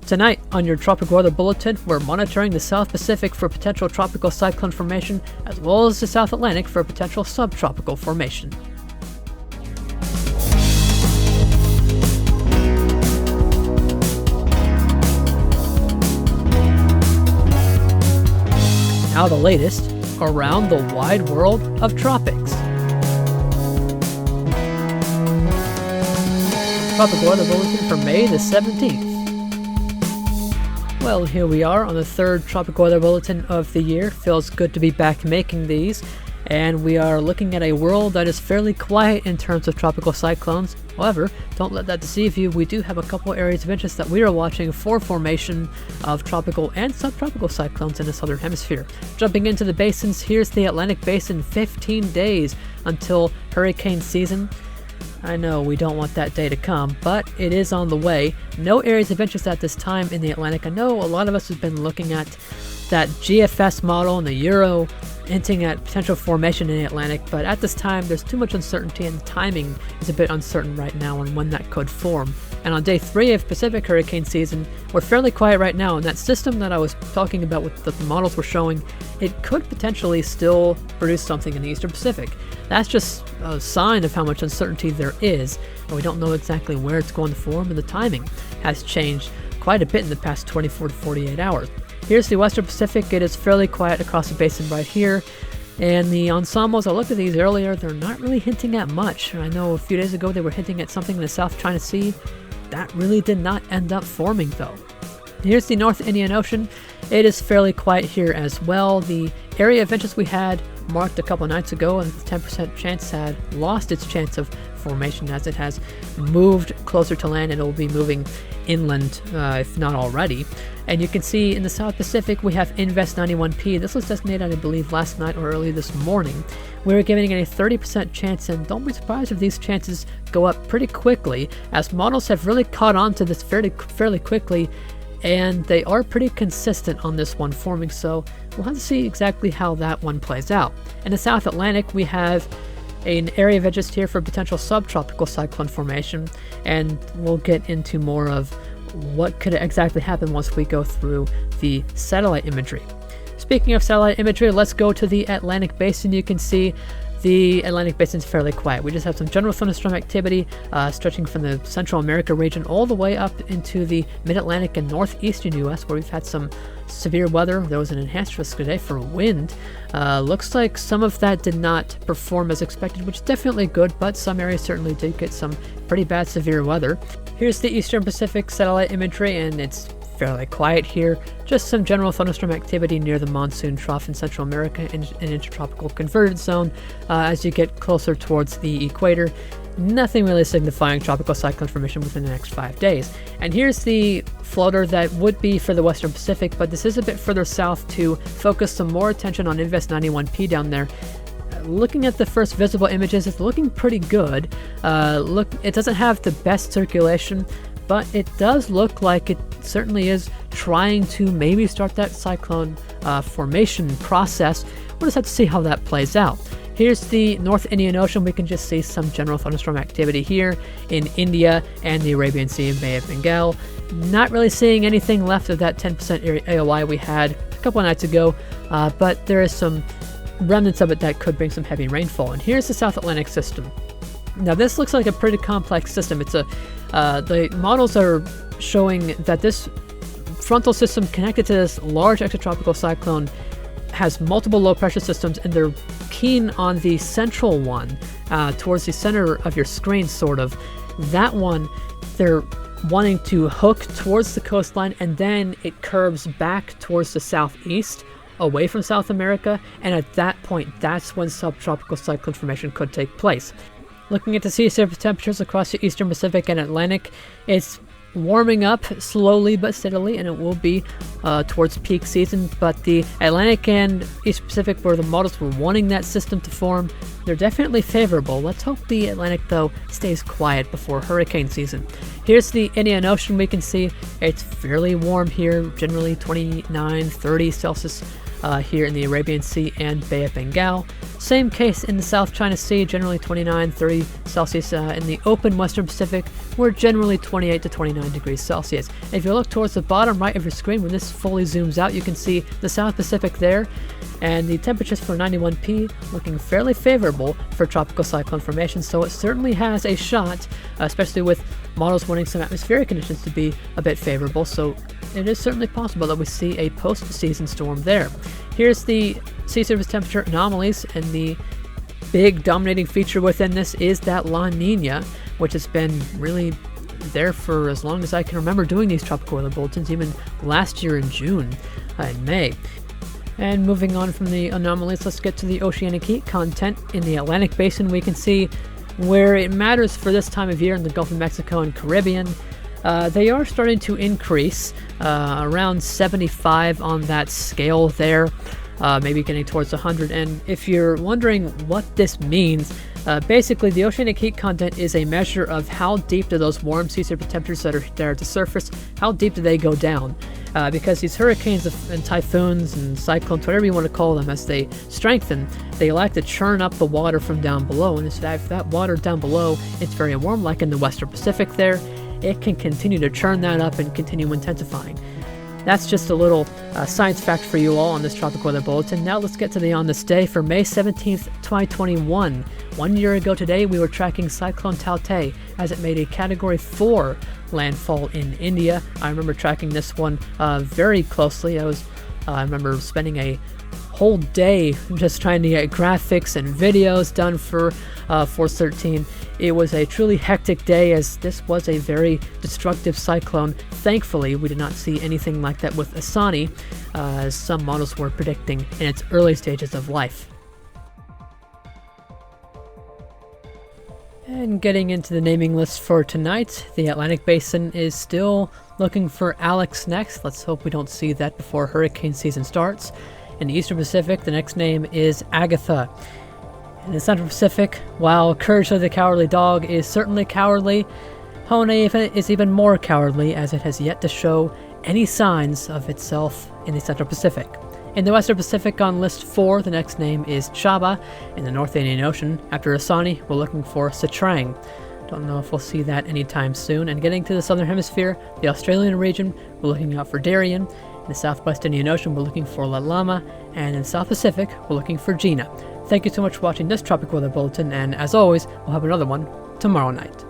Tonight on your Tropic Weather Bulletin, we're monitoring the South Pacific for potential tropical cyclone formation, as well as the South Atlantic for potential subtropical formation. Now the latest around the wide world of tropics. Tropic Weather Bulletin for May the 17th. Well, here we are on the third Tropic Weather Bulletin of the year. Feels good to be back making these. And we are looking at a world that is fairly quiet in terms of tropical cyclones. However, don't let that deceive you. We do have a couple areas of interest that we are watching for formation of tropical and subtropical cyclones in the Southern Hemisphere. Jumping into the basins, here's the Atlantic Basin, 15 days until hurricane season. I know we don't want that day to come, but it is on the way. No areas of interest at this time in the Atlantic. I know a lot of us have been looking at that GFS model and the Euro hinting at potential formation in the Atlantic, but at this time there's too much uncertainty and the timing is a bit uncertain right now on when that could form. And on day 3 of Pacific hurricane season, we're fairly quiet right now, and that system that I was talking about with the models were showing, it could potentially still produce something in the Eastern Pacific. That's just a sign of how much uncertainty there is, and we don't know exactly where it's going to form, and the timing has changed quite a bit in the past 24 to 48 hours. Here's the Western Pacific. It is fairly quiet across the basin right here. And the ensembles, I looked at these earlier, they're not really hinting at much. I know a few days ago they were hinting at something in the South China Sea. That really did not end up forming though. Here's the North Indian Ocean. It is fairly quiet here as well. The area of interest we had marked a couple nights ago, and the 10% chance had lost its chance of formation as it has moved closer to land, and it will be moving inland if not already. And you can see in the South Pacific we have Invest 91P. This was designated, I believe, last night or early this morning. We're giving it a 30% chance, and don't be surprised if these chances go up pretty quickly, as models have really caught on to this fairly quickly, and they are pretty consistent on this one forming, so we'll have to see exactly how that one plays out. In the South Atlantic, we have an area of interest here for potential subtropical cyclone formation, and we'll get into more of what could exactly happen once we go through the satellite imagery. Speaking of satellite imagery, let's go to the Atlantic Basin. You can see the Atlantic Basin is fairly quiet. We just have some general thunderstorm activity stretching from the Central America region all the way up into the Mid-Atlantic and Northeastern U.S., where we've had some severe weather. There was an enhanced risk today for wind. Looks like some of that did not perform as expected, which is definitely good, but some areas certainly did get some pretty bad severe weather. Here's the Eastern Pacific satellite imagery, and it's fairly quiet here. Just some general thunderstorm activity near the monsoon trough in Central America and an intertropical convergent zone as you get closer towards the equator. Nothing really signifying tropical cyclone formation within the next 5 days. And here's the floater that would be for the Western Pacific, but this is a bit further south to focus some more attention on Invest 91P down there. Looking at the first visible images, it's looking pretty good. It doesn't have the best circulation, but it does look like it certainly is trying to maybe start that cyclone formation process. We'll just have to see how that plays out. Here's the North Indian Ocean. We can just see some general thunderstorm activity here in India and the Arabian Sea and Bay of Bengal. Not really seeing anything left of that 10% AOI we had a couple of nights ago, but there is some remnants of it that could bring some heavy rainfall. And here's the South Atlantic system. Now this looks like a pretty complex system. It's the models are showing that this frontal system connected to this large extratropical cyclone has multiple low pressure systems, and they're keen on the central one towards the center of your screen, sort of. That one, they're wanting to hook towards the coastline, and then it curves back towards the southeast away from South America, and at that point that's when subtropical cyclone formation could take place. Looking at the sea surface temperatures across the Eastern Pacific and Atlantic, it's warming up slowly but steadily, and it will be towards peak season. But the Atlantic and East Pacific, where the models were wanting that system to form, they're definitely favorable. Let's hope the Atlantic, though, stays quiet before hurricane season. Here's the Indian Ocean. We can see it's fairly warm here, generally 29, 30 Celsius here in the Arabian Sea and Bay of Bengal. Same case in the South China Sea, generally 29, 30 Celsius. In the open Western Pacific, we're generally 28 to 29 degrees Celsius. If you look towards the bottom right of your screen, when this fully zooms out, you can see the South Pacific there, and the temperatures for 91P looking fairly favorable for tropical cyclone formation, so it certainly has a shot, especially with models wanting some atmospheric conditions to be a bit favorable, so it is certainly possible that we see a post-season storm there. Here's the sea surface temperature anomalies, and the big dominating feature within this is that La Nina, which has been really there for as long as I can remember doing these tropical weather bulletins, even last year in June and May. And moving on from the anomalies, let's get to the oceanic heat content. In the Atlantic Basin, we can see where it matters for this time of year in the Gulf of Mexico and Caribbean. They are starting to increase, around 75 on that scale there, maybe getting towards 100. And if you're wondering what this means, basically the oceanic heat content is a measure of how deep do those warm sea surface temperatures that are there at the surface, how deep do they go down? Because these hurricanes and typhoons and cyclones, whatever you want to call them, as they strengthen, they like to churn up the water from down below. And if that water down below, it's very warm, like in the Western Pacific there, it can continue to churn that up and continue intensifying. That's just a little science fact for you all on this Tropical Weather Bulletin. Now let's get to the on this day for May 17th, 2021. 1 year ago today, we were tracking Cyclone Taute as it made a Category 4 landfall in India. I remember tracking this one very closely. I remember spending a whole day just trying to get graphics and videos done for Force 13. It was a truly hectic day, as this was a very destructive cyclone. Thankfully, we did not see anything like that with Asani, as some models were predicting in its early stages of life. And getting into the naming list for tonight, the Atlantic Basin is still looking for Alex next. Let's hope we don't see that before hurricane season starts. In the Eastern Pacific, the next name is Agatha. In the Central Pacific, while Courage of the Cowardly Dog is certainly cowardly, Hone is even more cowardly, as it has yet to show any signs of itself in the Central Pacific. In the Western Pacific, on list 4, the next name is Chaba. In the North Indian Ocean, after Asani, we're looking for Sitrang. Don't know if we'll see that anytime soon. And getting to the Southern Hemisphere, the Australian region, we're looking out for Darien. In the Southwest Indian Ocean, we're looking for Lalama. And in the South Pacific, we're looking for Gina. Thank you so much for watching this Tropical Weather Bulletin, and as always, we'll have another one tomorrow night.